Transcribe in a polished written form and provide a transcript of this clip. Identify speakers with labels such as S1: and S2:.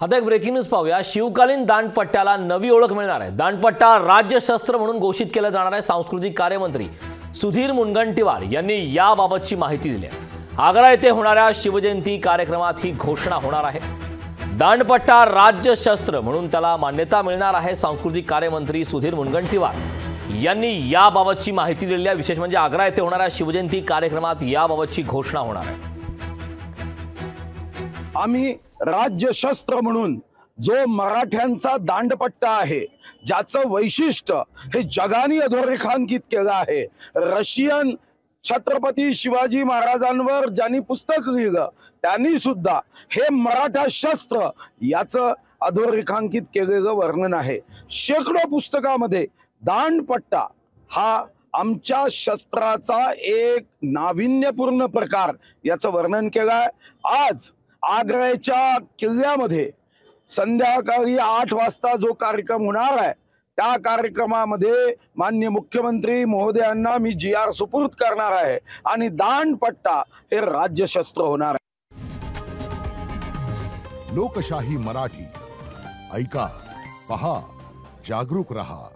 S1: आता एक breaking news पाहूया। शिवकालीन दांडपट्ट्याला नवी ओळख मिळणार आहे। दांडपट्टा राज्य शस्त्र म्हणून घोषित केलं जाणार आहे। सांस्कृतिक कार्यमंत्री सुधीर मुनगंटीवार यांनी याबाबतची माहिती दिली आहे। आग्रा येथे होणाऱ्या शिवजयंती कार्यक्रमात ही घोषणा होणार आहे। दांडपट्टा राज्य शस्त्र म्हणून त्याला मान्यता मिळणार आहे। सांस्कृतिक कार्यमंत्री सुधीर मुनगंटीवार यांनी याबाबतची माहिती दिली आहे। विशेष म्हणजे आग्रा येथे होणाऱ्या शिवजयंती कार्यक्रमात याबाबतची घोषणा होणार आहे।
S2: आम्ही राज्य शस्त्र म्हणून जो मराठ्यांचा दांडपट्टा आहे, ज्याचं वैशिष्ट्य हे जगाने अधोरेखांकित केलं आहे। रशियन छत्रपती शिवाजी महाराजांवर ज्यांनी पुस्तक लिहिलं त्यांनी सुद्धा हे मराठा शस्त्र याचं अधोरेखांकित केलेलं वर्णन आहे। शेकडो पुस्तकामध्ये दांडपट्टा हा आमच्या शस्त्राचा एक नाविन्यपूर्ण प्रकार याचं वर्णन केलं आहे। आज आग्र्याच्या किल्ल्यामध्ये संध्याकाळी 8 वाजता जो कार्यक्रम होणार आहे, त्या कार्यक्रमामध्ये माननीय मुख्यमंत्री महोदयांना मी GR सुपूर्द करणार आहे आणि दांडपट्टा हे राज्य शस्त्र होणार आहे।
S3: लोकशाही मराठी ऐका, पहा, जागरूक रहा।